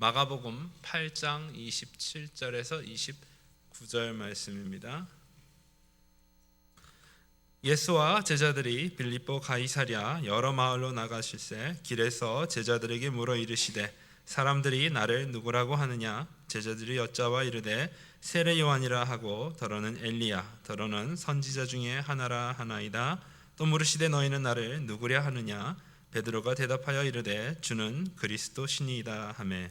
마가복음 8장 27절에서 29절 말씀입니다. 예수와 제자들이 빌립보 가이사랴 여러 마을로 나가실새 길에서 제자들에게 물어 이르시되 사람들이 나를 누구라고 하느냐? 제자들이 여짜와 이르되 세례 요한이라 하고 더러는 엘리야 더러는 선지자 중에 하나라 하나이다. 또 물으시되 너희는 나를 누구랴 하느냐? 베드로가 대답하여 이르되 주는 그리스도시니이다 하매.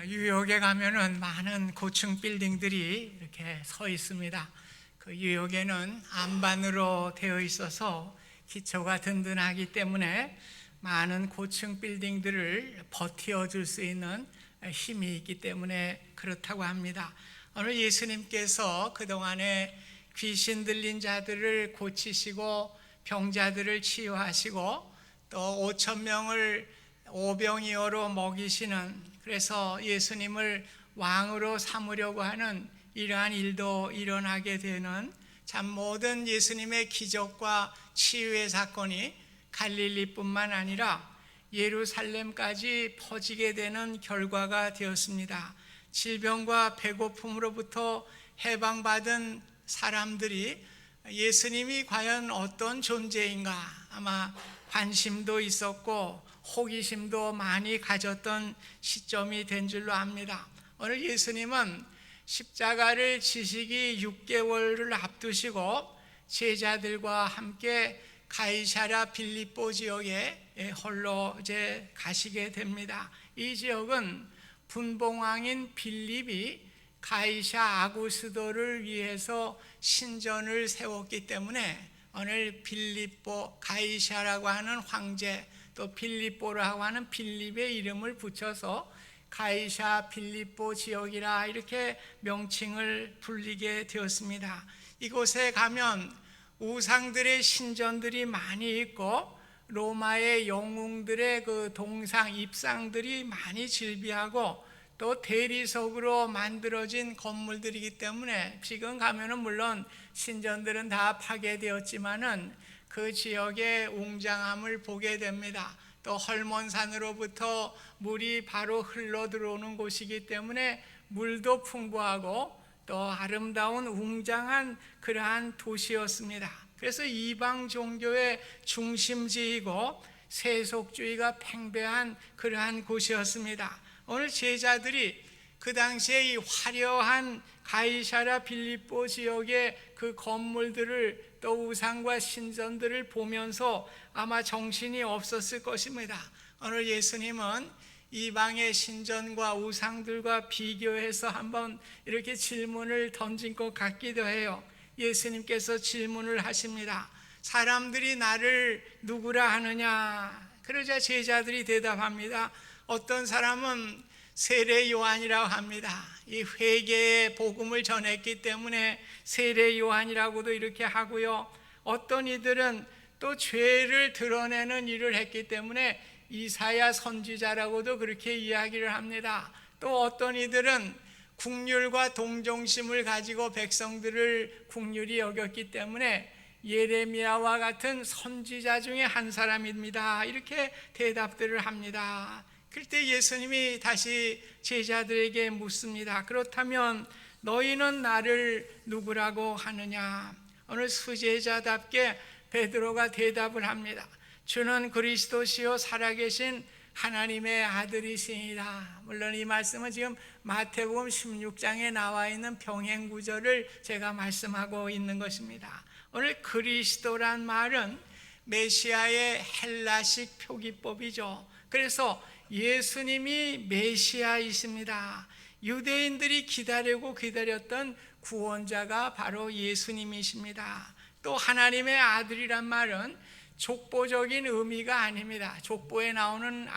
뉴욕에 가면은 많은 고층 빌딩들이 이렇게 서 있습니다. 그 뉴욕에는 안반으로 되어 있어서 기초가 든든하기 때문에 많은 고층 빌딩들을 버티어줄 수 있는 힘이 있기 때문에 그렇다고 합니다. 오늘 예수님께서 그동안에 귀신 들린 자들을 고치시고 병자들을 치유하시고 또 5천 명을 오병이어로 먹이시는, 그래서 예수님을 왕으로 삼으려고 하는 이러한 일도 일어나게 되는, 참 모든 예수님의 기적과 치유의 사건이 갈릴리뿐만 아니라 예루살렘까지 퍼지게 되는 결과가 되었습니다. 질병과 배고픔으로부터 해방받은 사람들이 예수님이 과연 어떤 존재인가 아마 관심도 있었고 호기심도 많이 가졌던 시점이 된 줄로 압니다. 오늘 예수님은 십자가를 지시기 6개월을 앞두시고 제자들과 함께 가이사랴 빌립보 지역에 홀로 이제 가시게 됩니다. 이 지역은 분봉왕인 빌립이 가이사 아구스도를 위해서 신전을 세웠기 때문에 오늘 빌립보 가이사라고 하는 황제, 또 빌립보라고 하는 빌립의 이름을 붙여서 가이사 빌립보 지역이라 이렇게 명칭을 불리게 되었습니다. 이곳에 가면 우상들의 신전들이 많이 있고 로마의 영웅들의 그 동상 입상들이 많이 즐비하고 또 대리석으로 만들어진 건물들이기 때문에 지금 가면은 물론 신전들은 다 파괴되었지만은 그 지역의 웅장함을 보게 됩니다. 또 헐몬산으로부터 물이 바로 흘러 들어오는 곳이기 때문에 물도 풍부하고 또 아름다운 웅장한 그러한 도시였습니다. 그래서 이방 종교의 중심지이고 세속주의가 팽배한 그러한 곳이었습니다. 오늘 제자들이 그 당시에 이 화려한 가이사랴 빌립보 지역의 그 건물들을 또 우상과 신전들을 보면서 아마 정신이 없었을 것입니다. 오늘 예수님은 이방의 신전과 우상들과 비교해서 한번 이렇게 질문을 던진 것 같기도 해요. 예수님께서 질문을 하십니다. 사람들이 나를 누구라 하느냐? 그러자 제자들이 대답합니다. 어떤 사람은 세례 요한이라고 합니다. 이 회개의 복음을 전했기 때문에 세례 요한이라고도 이렇게 하고요. 어떤 이들은 또 죄를 드러내는 일을 했기 때문에 이사야 선지자라고도 그렇게 이야기를 합니다. 또 어떤 이들은 국률과 동정심을 가지고 백성들을 국률이 여겼기 때문에 예레미야와 같은 선지자 중에 한 사람입니다. 이렇게 대답들을 합니다. 그때 예수님이 다시 제자들에게 묻습니다. 그렇다면 너희는 나를 누구라고 하느냐? 오늘 수제자답게 베드로가 대답을 합니다. 주는 그리스도시요 살아계신 하나님의 아들이시니라. 물론 이 말씀은 지금 마태복음 16장에 나와 있는 병행 구절을 제가 말씀하고 있는 것입니다. 오늘 그리스도란 말은 메시아의 헬라식 표기법이죠. 그래서 예수님이 메시아이십니다. 유대인들이 기다리고 기다렸던 구원자가 바로 예수님이십니다. 또 하나님의 아들이란 말은 족보적인 의미가 아닙니다. 족보에 나오는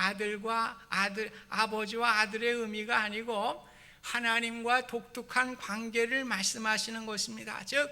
아버지와 아들의 의미가 아니고 하나님과 독특한 관계를 말씀하시는 것입니다. 즉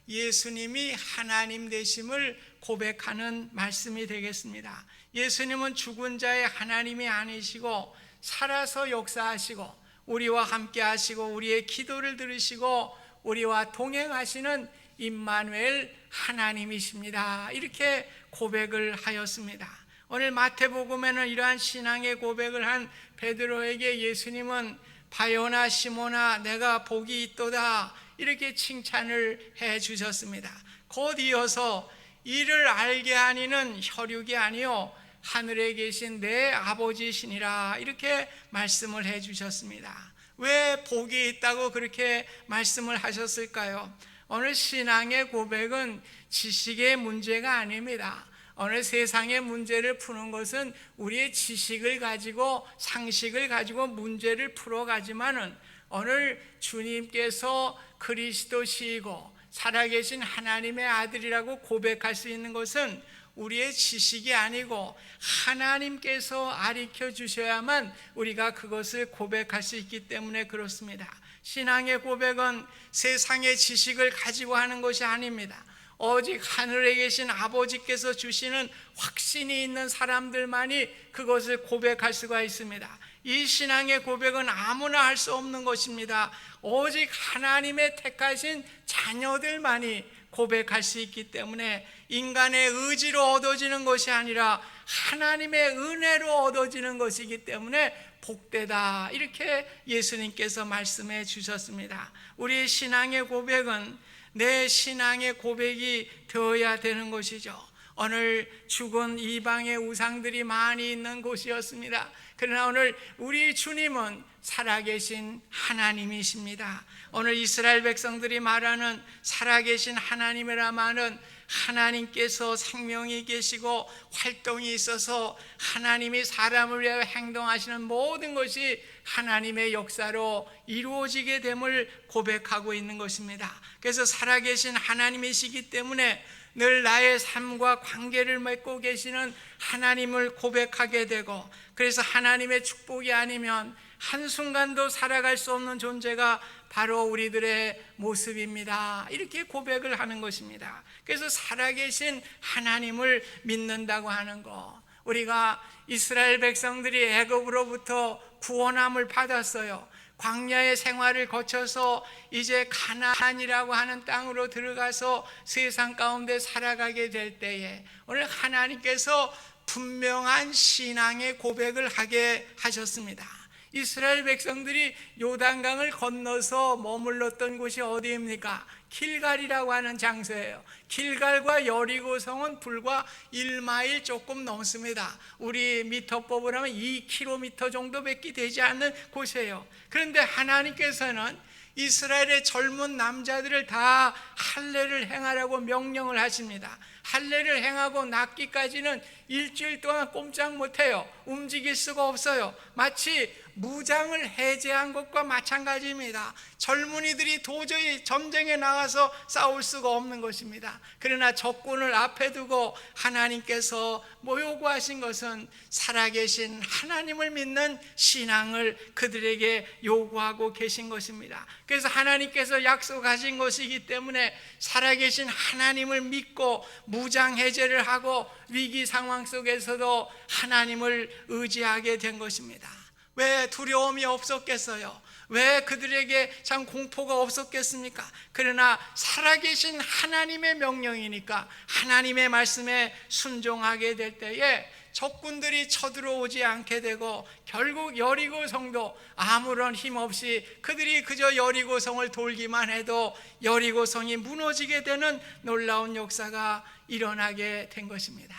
예수님이 하나님 되심을 고백하는 말씀이 되겠습니다. 예수님은 죽은 자의 하나님이 아니시고 살아서 역사하시고 우리와 함께 하시고 우리의 기도를 들으시고 우리와 동행하시는 임마누엘 하나님이십니다. 이렇게 고백을 하였습니다. 오늘 마태복음에는 이러한 신앙의 고백을 한 베드로에게 예수님은 바요나 시모나 내가 복이 있도다 이렇게 칭찬을 해 주셨습니다. 곧 이어서 이를 알게 하니는 혈육이 아니요 하늘에 계신 내 아버지시니라 이렇게 말씀을 해 주셨습니다. 왜 복이 있다고 그렇게 말씀을 하셨을까요? 오늘 신앙의 고백은 지식의 문제가 아닙니다. 오늘 세상의 문제를 푸는 것은 우리의 지식을 가지고 상식을 가지고 문제를 풀어가지만은 오늘 주님께서 그리스도시이고 살아계신 하나님의 아들이라고 고백할 수 있는 것은 우리의 지식이 아니고 하나님께서 가르쳐 주셔야만 우리가 그것을 고백할 수 있기 때문에 그렇습니다. 신앙의 고백은 세상의 지식을 가지고 하는 것이 아닙니다. 오직 하늘에 계신 아버지께서 주시는 확신이 있는 사람들만이 그것을 고백할 수가 있습니다. 이 신앙의 고백은 아무나 할 수 없는 것입니다. 오직 하나님의 택하신 자녀들만이 고백할 수 있기 때문에 인간의 의지로 얻어지는 것이 아니라 하나님의 은혜로 얻어지는 것이기 때문에 복되다 이렇게 예수님께서 말씀해 주셨습니다. 우리 신앙의 고백은 내 신앙의 고백이 되어야 되는 것이죠. 오늘 죽은 이방의 우상들이 많이 있는 곳이었습니다. 그러나 오늘 우리 주님은 살아계신 하나님이십니다. 오늘 이스라엘 백성들이 말하는 살아계신 하나님이라 말은 하나님께서 생명이 계시고 활동이 있어서 하나님이 사람을 위하여 행동하시는 모든 것이 하나님의 역사로 이루어지게 됨을 고백하고 있는 것입니다. 그래서 살아계신 하나님이시기 때문에 늘 나의 삶과 관계를 맺고 계시는 하나님을 고백하게 되고, 그래서 하나님의 축복이 아니면 한순간도 살아갈 수 없는 존재가 바로 우리들의 모습입니다. 이렇게 고백을 하는 것입니다. 그래서 살아계신 하나님을 믿는다고 하는 것, 우리가 이스라엘 백성들이 애굽으로부터 구원함을 받았어요. 광야의 생활을 거쳐서 이제 가나안이라고 하는 땅으로 들어가서 세상 가운데 살아가게 될 때에 오늘 하나님께서 분명한 신앙의 고백을 하게 하셨습니다. 이스라엘 백성들이 요단강을 건너서 머물렀던 곳이 어디입니까? 길갈이라고 하는 장소예요. 길갈과 여리고성은 불과 1마일 조금 넘습니다. 우리 미터법으로 하면 2km 정도밖에 되지 않는 곳이에요. 그런데 하나님께서는 이스라엘의 젊은 남자들을 다 할례를 행하라고 명령을 하십니다. 할례를 행하고 낫기까지는 일주일 동안 꼼짝 못해요. 움직일 수가 없어요. 마치 무장을 해제한 것과 마찬가지입니다. 젊은이들이 도저히 전쟁에 나가서 싸울 수가 없는 것입니다. 그러나 적군을 앞에 두고 하나님께서 요구하신 것은 살아계신 하나님을 믿는 신앙을 그들에게 요구하고 계신 것입니다. 그래서 하나님께서 약속하신 것이기 때문에 살아계신 하나님을 믿고 무장 해제를 하고 위기 상황 속에서도 하나님을 의지하게 된 것입니다. 왜 두려움이 없었겠어요? 왜 그들에게 참 공포가 없었겠습니까? 그러나 살아계신 하나님의 명령이니까 하나님의 말씀에 순종하게 될 때에 적군들이 쳐들어오지 않게 되고 결국 여리고성도 아무런 힘 없이 그들이 그저 여리고성을 돌기만 해도 여리고성이 무너지게 되는 놀라운 역사가 일어나게 된 것입니다.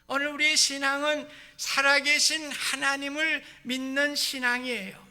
오늘 우리의 신앙은 살아계신 하나님을 믿는 신앙이에요.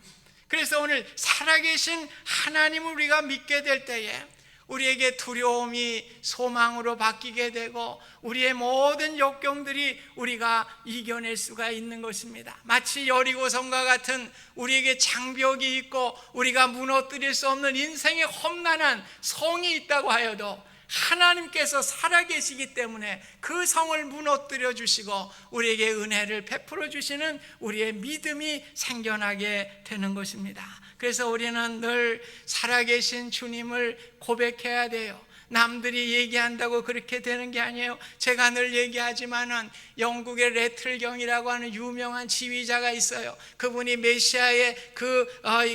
그래서 오늘 살아계신 하나님을 우리가 믿게 될 때에 우리에게 두려움이 소망으로 바뀌게 되고 우리의 모든 역경들이 우리가 이겨낼 수가 있는 것입니다. 마치 여리고성과 같은 우리에게 장벽이 있고 우리가 무너뜨릴 수 없는 인생의 험난한 성이 있다고 하여도 하나님께서 살아계시기 때문에 그 성을 무너뜨려 주시고 우리에게 은혜를 베풀어 주시는 우리의 믿음이 생겨나게 되는 것입니다. 그래서 우리는 늘 살아계신 주님을 고백해야 돼요. 남들이 얘기한다고 그렇게 되는 게 아니에요. 제가 늘 얘기하지만은 영국의 레틀경이라고 하는 유명한 지휘자가 있어요. 그분이 메시아의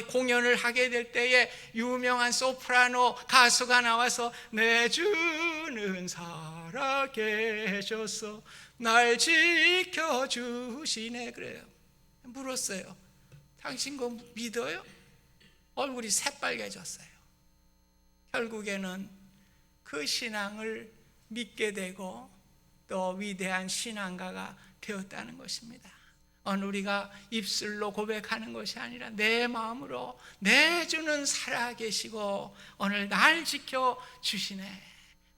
공연을 하게 될 때에 유명한 소프라노 가수가 나와서 내 주는 살아계셔서 날 지켜주시네 그래요. 물었어요. 당신 그거 믿어요? 얼굴이 새빨개졌어요. 결국에는 그 신앙을 믿게 되고 또 위대한 신앙가가 되었다는 것입니다. 오늘 우리가 입술로 고백하는 것이 아니라 내 마음으로 내 주는 살아계시고 오늘 날 지켜주시네.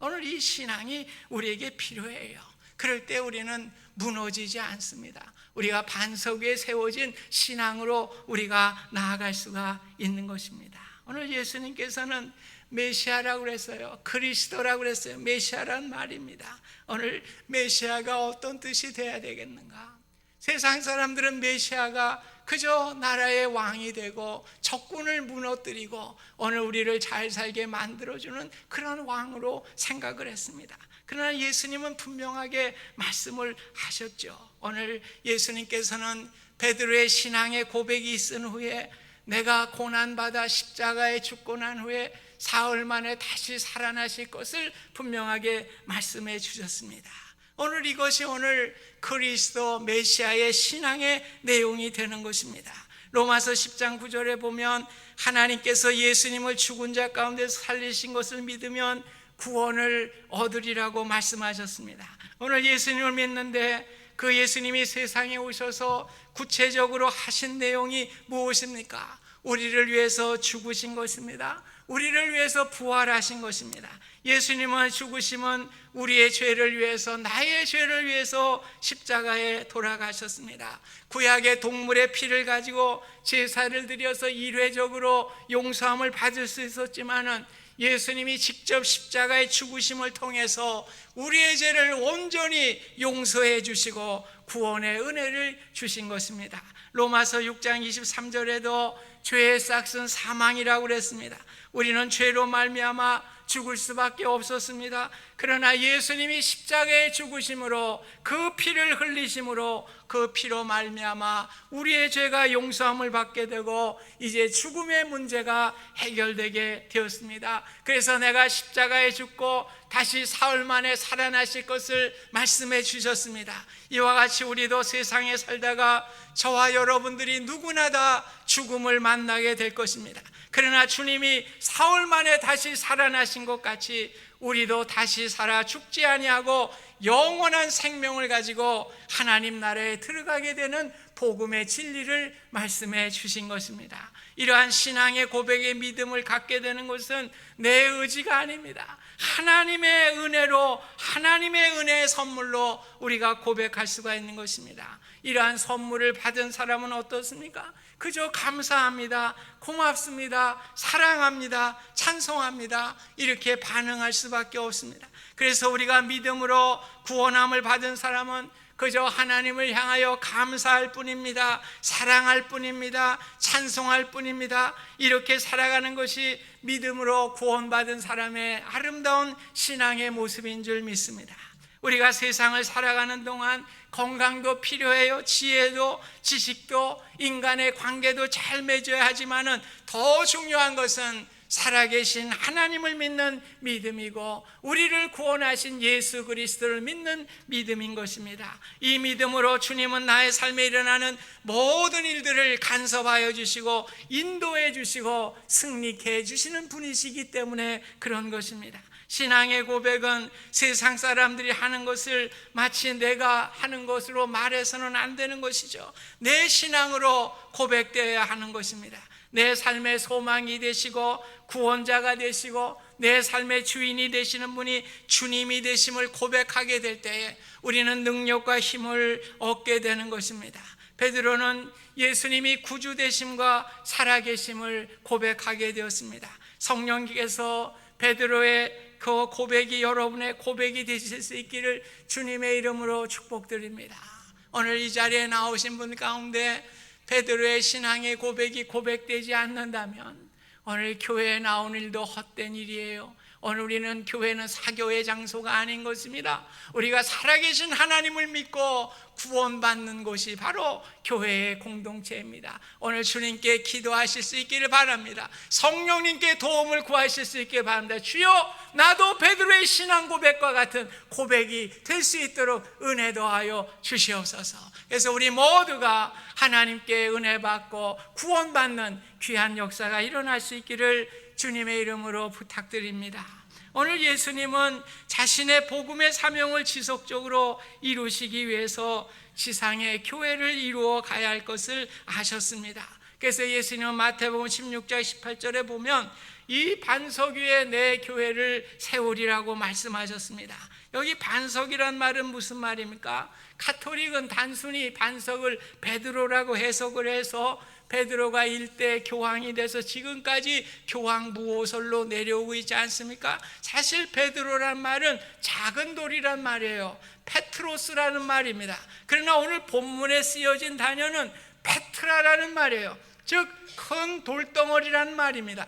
오늘 이 신앙이 우리에게 필요해요. 그럴 때 우리는 무너지지 않습니다. 우리가 반석 위에 세워진 신앙으로 우리가 나아갈 수가 있는 것입니다. 오늘 예수님께서는 메시아라고 그랬어요. 그리스도라고 그랬어요. 메시아란 말입니다. 오늘 메시아가 어떤 뜻이 돼야 되겠는가? 세상 사람들은 메시아가 그저 나라의 왕이 되고 적군을 무너뜨리고 오늘 우리를 잘 살게 만들어주는 그런 왕으로 생각을 했습니다. 그러나 예수님은 분명하게 말씀을 하셨죠. 오늘 예수님께서는 베드로의 신앙의 고백이 있은 후에 내가 고난받아 십자가에 죽고 난 후에 사흘 만에 다시 살아나실 것을 분명하게 말씀해 주셨습니다. 오늘 이것이 오늘 그리스도 메시아의 신앙의 내용이 되는 것입니다. 로마서 10장 9절에 보면 하나님께서 예수님을 죽은 자 가운데서 살리신 것을 믿으면 구원을 얻으리라고 말씀하셨습니다. 오늘 예수님을 믿는데 그 예수님이 세상에 오셔서 구체적으로 하신 내용이 무엇입니까? 우리를 위해서 죽으신 것입니다. 우리를 위해서 부활하신 것입니다. 예수님은 죽으심은 우리의 죄를 위해서, 나의 죄를 위해서 십자가에 돌아가셨습니다. 구약의 동물의 피를 가지고 제사를 드려서 일회적으로 용서함을 받을 수 있었지만은 예수님이 직접 십자가의 죽으심을 통해서 우리의 죄를 온전히 용서해 주시고 구원의 은혜를 주신 것입니다. 로마서 6장 23절에도 죄의 싹은 사망이라고 그랬습니다. 우리는 죄로 말미암아 죽을 수밖에 없었습니다. 그러나 예수님이 십자가에 죽으심으로 그 피를 흘리심으로 그 피로 말미암아 우리의 죄가 용서함을 받게 되고 이제 죽음의 문제가 해결되게 되었습니다. 그래서 내가 십자가에 죽고 다시 사흘 만에 살아나실 것을 말씀해 주셨습니다. 이와 같이 우리도 세상에 살다가 저와 여러분들이 누구나 다 죽음을 만나게 될 것입니다. 그러나 주님이 사흘 만에 다시 살아나신 것 같이 우리도 다시 살아 죽지 아니하고 영원한 생명을 가지고 하나님 나라에 들어가게 되는 복음의 진리를 말씀해 주신 것입니다. 이러한 신앙의 고백의 믿음을 갖게 되는 것은 내 의지가 아닙니다. 하나님의 은혜로, 하나님의 은혜의 선물로 우리가 고백할 수가 있는 것입니다. 이러한 선물을 받은 사람은 어떻습니까? 그저 감사합니다, 고맙습니다, 사랑합니다, 찬송합니다 이렇게 반응할 수밖에 없습니다. 그래서 우리가 믿음으로 구원함을 받은 사람은 그저 하나님을 향하여 감사할 뿐입니다, 사랑할 뿐입니다, 찬송할 뿐입니다. 이렇게 살아가는 것이 믿음으로 구원받은 사람의 아름다운 신앙의 모습인 줄 믿습니다. 우리가 세상을 살아가는 동안 건강도 필요해요. 지혜도, 지식도, 인간의 관계도 잘 맺어야 하지만은 더 중요한 것은 살아계신 하나님을 믿는 믿음이고 우리를 구원하신 예수 그리스도를 믿는 믿음인 것입니다. 이 믿음으로 주님은 나의 삶에 일어나는 모든 일들을 간섭하여 주시고 인도해 주시고 승리케 해 주시는 분이시기 때문에 그런 것입니다. 신앙의 고백은 세상 사람들이 하는 것을 마치 내가 하는 것으로 말해서는 안 되는 것이죠. 내 신앙으로 고백되어야 하는 것입니다. 내 삶의 소망이 되시고 구원자가 되시고 내 삶의 주인이 되시는 분이 주님이 되심을 고백하게 될 때에 우리는 능력과 힘을 얻게 되는 것입니다. 베드로는 예수님이 구주 되심과 살아계심을 고백하게 되었습니다. 성령께서 베드로의 그 고백이 여러분의 고백이 되실 수 있기를 주님의 이름으로 축복드립니다. 오늘 이 자리에 나오신 분 가운데 베드로의 신앙의 고백이 고백되지 않는다면 오늘 교회에 나온 일도 헛된 일이에요. 오늘 우리는 교회는 사교의 장소가 아닌 것입니다. 우리가 살아계신 하나님을 믿고 구원받는 곳이 바로 교회의 공동체입니다. 오늘 주님께 기도하실 수 있기를 바랍니다. 성령님께 도움을 구하실 수 있기를 바랍니다. 주여, 나도 베드로의 신앙 고백과 같은 고백이 될 수 있도록 은혜 더하여 주시옵소서. 그래서 우리 모두가 하나님께 은혜 받고 구원받는 귀한 역사가 일어날 수 있기를 주님의 이름으로 부탁드립니다. 오늘 예수님은 자신의 복음의 사명을 지속적으로 이루시기 위해서 지상의 교회를 이루어 가야 할 것을 아셨습니다. 그래서 예수님은 마태복음 16장 18절에 보면 이 반석 위에 내 교회를 세우리라고 말씀하셨습니다. 여기 반석이란 말은 무슨 말입니까? 가톨릭은 단순히 반석을 베드로라고 해석을 해서 베드로가 일대 교황이 돼서 지금까지 교황 무호설로 내려오고 있지 않습니까? 사실 베드로란 말은 작은 돌이란 말이에요. 페트로스라는 말입니다. 그러나 오늘 본문에 쓰여진 단어는 페트라라는 말이에요. 즉 큰 돌덩어리라는 말입니다.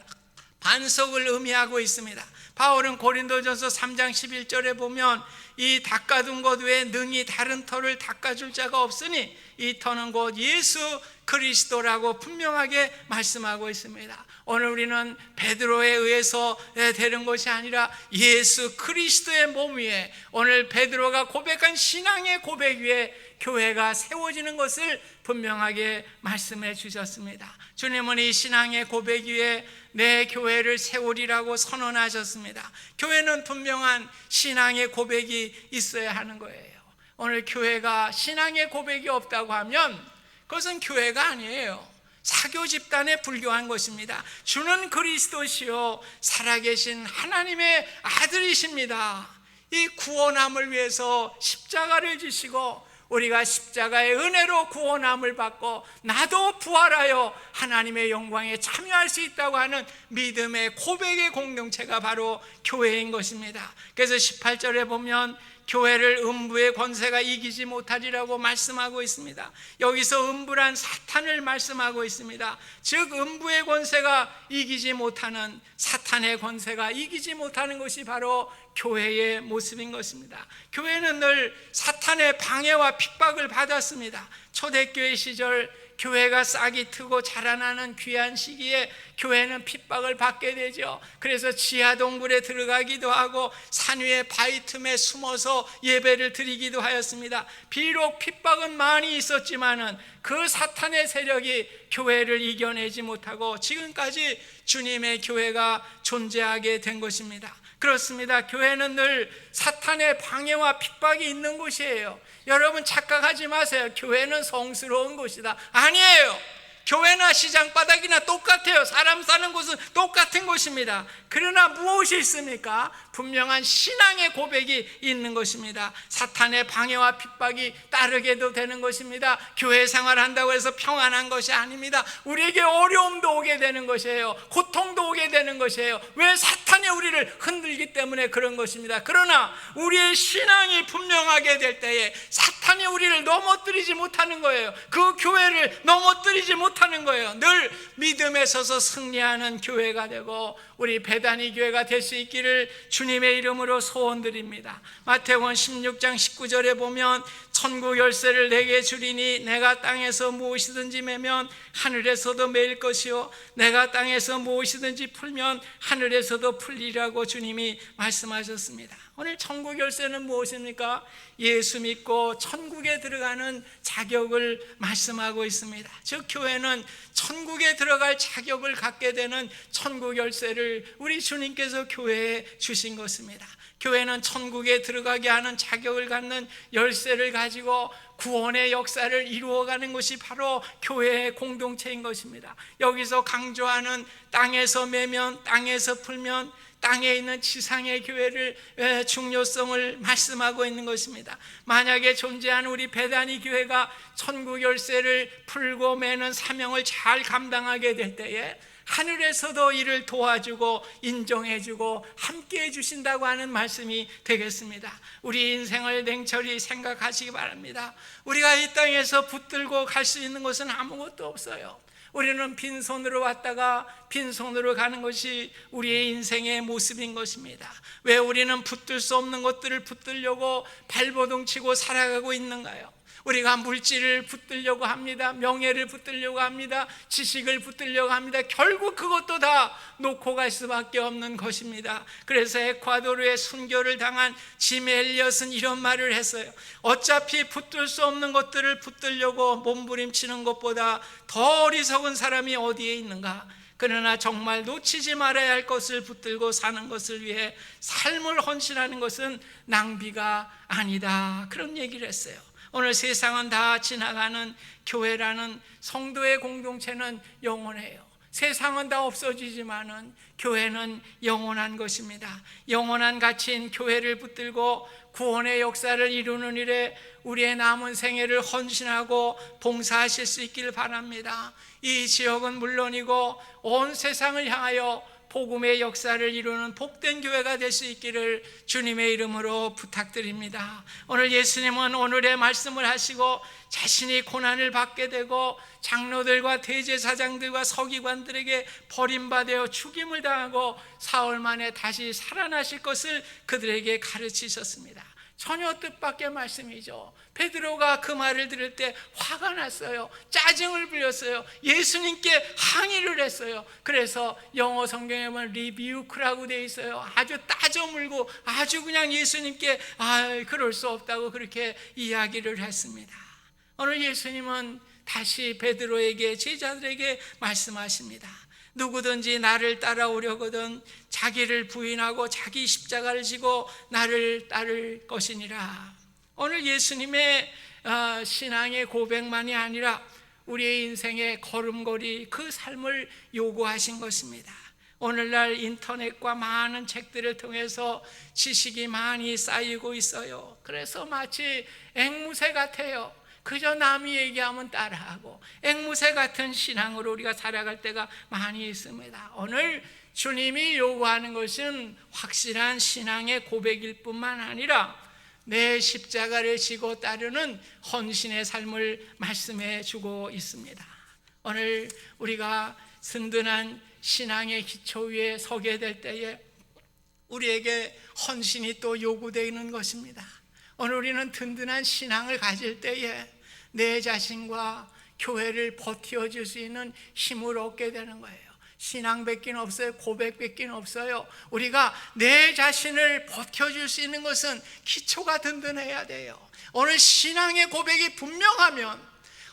반석을 의미하고 있습니다. 바울은 고린도전서 3장 11절에 보면 이 닦아둔 것 외에 능히 다른 터를 닦아줄 자가 없으니 이 터는 곧 예수 그리스도라고 분명하게 말씀하고 있습니다. 오늘 우리는 베드로에 의해서 되는 것이 아니라 예수 그리스도의 몸 위에, 오늘 베드로가 고백한 신앙의 고백 위에 교회가 세워지는 것을 분명하게 말씀해 주셨습니다. 주님은 이 신앙의 고백 위에 내 교회를 세우리라고 선언하셨습니다. 교회는 분명한 신앙의 고백이 있어야 하는 거예요. 오늘 교회가 신앙의 고백이 없다고 하면 그것은 교회가 아니에요. 사교 집단에 불교한 것입니다. 주는 그리스도시요 살아계신 하나님의 아들이십니다. 이 구원함을 위해서 십자가를 지시고 우리가 십자가의 은혜로 구원함을 받고 나도 부활하여 하나님의 영광에 참여할 수 있다고 하는 믿음의 고백의 공동체가 바로 교회인 것입니다. 그래서 18절에 보면 교회를 음부의 권세가 이기지 못하리라고 말씀하고 있습니다. 여기서 음부란 사탄을 말씀하고 있습니다. 즉 음부의 권세가 이기지 못하는, 사탄의 권세가 이기지 못하는 것이 바로 교회의 모습인 것입니다. 교회는 늘 사탄의 방해와 핍박을 받았습니다. 초대교회 시절 교회가 싹이 트고 자라나는 귀한 시기에 교회는 핍박을 받게 되죠. 그래서 지하 동굴에 들어가기도 하고 산 위에 바위 틈에 숨어서 예배를 드리기도 하였습니다. 비록 핍박은 많이 있었지만은 그 사탄의 세력이 교회를 이겨내지 못하고 지금까지 주님의 교회가 존재하게 된 것입니다. 그렇습니다. 교회는 늘 사탄의 방해와 핍박이 있는 곳이에요. 여러분 착각하지 마세요. 교회는 성스러운 곳이다. 아니에요. 교회나 시장바닥이나 똑같아요. 사람 사는 곳은 똑같은 곳입니다. 그러나 무엇이 있습니까? 분명한 신앙의 고백이 있는 것입니다. 사탄의 방해와 핍박이 따르게도 되는 것입니다. 교회 생활한다고 해서 평안한 것이 아닙니다. 우리에게 어려움도 오게 되는 것이에요. 고통도 오게 되는 것이에요. 왜? 사탄이 우리를 흔들기 때문에 그런 것입니다. 그러나 우리의 신앙이 분명하게 될 때에 사탄이 우리를 넘어뜨리지 못하는 거예요. 그 교회를 넘어뜨리지 못하는 거예요. 늘 믿음에 서서 승리하는 교회가 되고 우리 배단위 교회가 될 수 있기를 주님의 이름으로 소원드립니다. 마태복음 16장 19절에 보면 천국 열쇠를 내게 주리니 내가 땅에서 무엇이든지 매면 하늘에서도 매일 것이요 내가 땅에서 무엇이든지 풀면 하늘에서도 풀리라고 주님이 말씀하셨습니다. 오늘 천국 열쇠는 무엇입니까? 예수 믿고 천국에 들어가는 자격을 말씀하고 있습니다. 즉 교회는 천국에 들어갈 자격을 갖게 되는 천국 열쇠를 우리 주님께서 교회에 주신 것입니다. 교회는 천국에 들어가게 하는 자격을 갖는 열쇠를 가지고 구원의 역사를 이루어가는 것이 바로 교회의 공동체인 것입니다. 여기서 강조하는 땅에서 매면 땅에서 풀면 땅에 있는 지상의 교회를 중요성을 말씀하고 있는 것입니다. 만약에 존재하는 우리 배단위 교회가 천국 열쇠를 풀고 매는 사명을 잘 감당하게 될 때에 하늘에서도 이를 도와주고 인정해주고 함께해 주신다고 하는 말씀이 되겠습니다. 우리 인생을 냉철히 생각하시기 바랍니다. 우리가 이 땅에서 붙들고 갈 수 있는 것은 아무것도 없어요. 우리는 빈손으로 왔다가 빈손으로 가는 것이 우리의 인생의 모습인 것입니다. 왜 우리는 붙들 수 없는 것들을 붙들려고 발버둥 치고 살아가고 있는가요? 우리가 물질을 붙들려고 합니다. 명예를 붙들려고 합니다. 지식을 붙들려고 합니다. 결국 그것도 다 놓고 갈 수밖에 없는 것입니다. 그래서 에콰도르에 순교를 당한 짐 엘리엇은 이런 말을 했어요. 어차피 붙들 수 없는 것들을 붙들려고 몸부림치는 것보다 더 어리석은 사람이 어디에 있는가? 그러나 정말 놓치지 말아야 할 것을 붙들고 사는 것을 위해 삶을 헌신하는 것은 낭비가 아니다. 그런 얘기를 했어요. 오늘 세상은 다 지나가는 교회라는 성도의 공동체는 영원해요. 세상은 다 없어지지만은 교회는 영원한 것입니다. 영원한 가치인 교회를 붙들고 구원의 역사를 이루는 일에 우리의 남은 생애를 헌신하고 봉사하실 수 있기를 바랍니다. 이 지역은 물론이고 온 세상을 향하여 복음의 역사를 이루는 복된 교회가 될 수 있기를 주님의 이름으로 부탁드립니다. 오늘 예수님은 오늘의 말씀을 하시고 자신이 고난을 받게 되고 장로들과 대제사장들과 서기관들에게 버림받아 죽임을 당하고 사흘 만에 다시 살아나실 것을 그들에게 가르치셨습니다. 전혀 뜻밖의 말씀이죠. 베드로가 그 말을 들을 때 화가 났어요. 짜증을 부렸어요. 예수님께 항의를 했어요. 그래서 영어 성경에 보면 리뷰크라고 되어 있어요. 아주 따져물고 아주 그냥 예수님께 그럴 수 없다고 그렇게 이야기를 했습니다. 오늘 예수님은 다시 베드로에게, 제자들에게 말씀하십니다. 누구든지 나를 따라오려거든 자기를 부인하고 자기 십자가를 지고 나를 따를 것이니라. 오늘 예수님의 신앙의 고백만이 아니라 우리의 인생의 걸음걸이, 그 삶을 요구하신 것입니다. 오늘날 인터넷과 많은 책들을 통해서 지식이 많이 쌓이고 있어요. 그래서 마치 앵무새 같아요. 그저 남이 얘기하면 따라하고 앵무새 같은 신앙으로 우리가 살아갈 때가 많이 있습니다. 오늘 주님이 요구하는 것은 확실한 신앙의 고백일 뿐만 아니라 내 십자가를 지고 따르는 헌신의 삶을 말씀해 주고 있습니다. 오늘 우리가 든든한 신앙의 기초 위에 서게 될 때에 우리에게 헌신이 또 요구되는 것입니다. 오늘 우리는 든든한 신앙을 가질 때에 내 자신과 교회를 버텨줄 수 있는 힘을 얻게 되는 거예요. 신앙밖에 없어요. 고백밖에 없어요. 우리가 내 자신을 버텨줄 수 있는 것은 기초가 든든해야 돼요. 오늘 신앙의 고백이 분명하면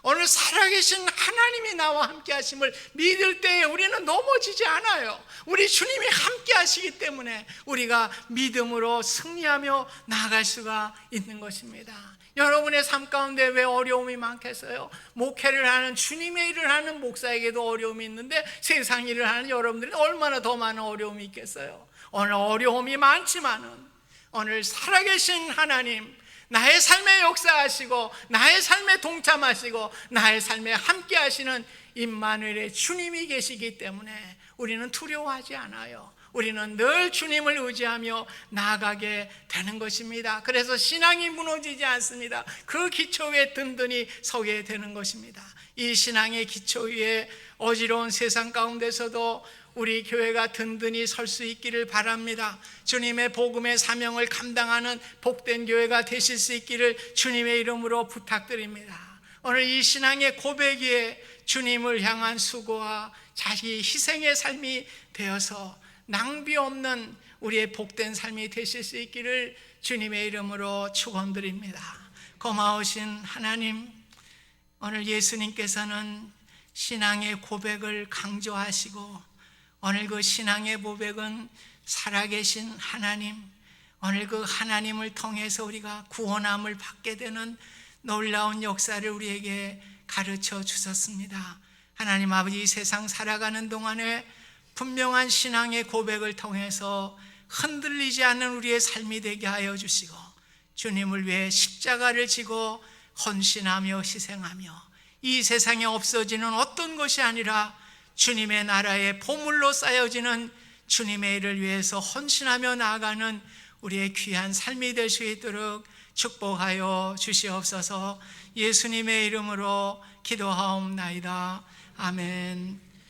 오늘 살아계신 하나님이 나와 함께 하심을 믿을 때에 우리는 넘어지지 않아요. 우리 주님이 함께 하시기 때문에 우리가 믿음으로 승리하며 나아갈 수가 있는 것입니다. 여러분의 삶 가운데 왜 어려움이 많겠어요? 목회를 하는, 주님의 일을 하는 목사에게도 어려움이 있는데 세상 일을 하는 여러분들은 얼마나 더 많은 어려움이 있겠어요? 오늘 어려움이 많지만은 오늘 살아계신 하나님, 나의 삶에 역사하시고 나의 삶에 동참하시고 나의 삶에 함께 하시는 임마누엘의 주님이 계시기 때문에 우리는 두려워하지 않아요. 우리는 늘 주님을 의지하며 나아가게 되는 것입니다. 그래서 신앙이 무너지지 않습니다. 그 기초 위에 든든히 서게 되는 것입니다. 이 신앙의 기초 위에 어지러운 세상 가운데서도 우리 교회가 든든히 설 수 있기를 바랍니다. 주님의 복음의 사명을 감당하는 복된 교회가 되실 수 있기를 주님의 이름으로 부탁드립니다. 오늘 이 신앙의 고백 위에 주님을 향한 수고와 자기 희생의 삶이 되어서 낭비 없는 우리의 복된 삶이 되실 수 있기를 주님의 이름으로 축원드립니다. 고마우신 하나님, 오늘 예수님께서는 신앙의 고백을 강조하시고 오늘 그 신앙의 고백은 살아계신 하나님, 오늘 그 하나님을 통해서 우리가 구원함을 받게 되는 놀라운 역사를 우리에게 가르쳐 주셨습니다. 하나님 아버지, 이 세상 살아가는 동안에 분명한 신앙의 고백을 통해서 흔들리지 않는 우리의 삶이 되게 하여 주시고 주님을 위해 십자가를 지고 헌신하며 희생하며 이 세상에 없어지는 어떤 것이 아니라 주님의 나라의 보물로 쌓여지는 주님의 일을 위해서 헌신하며 나아가는 우리의 귀한 삶이 될 수 있도록 축복하여 주시옵소서. 예수님의 이름으로 기도하옵나이다. 아멘.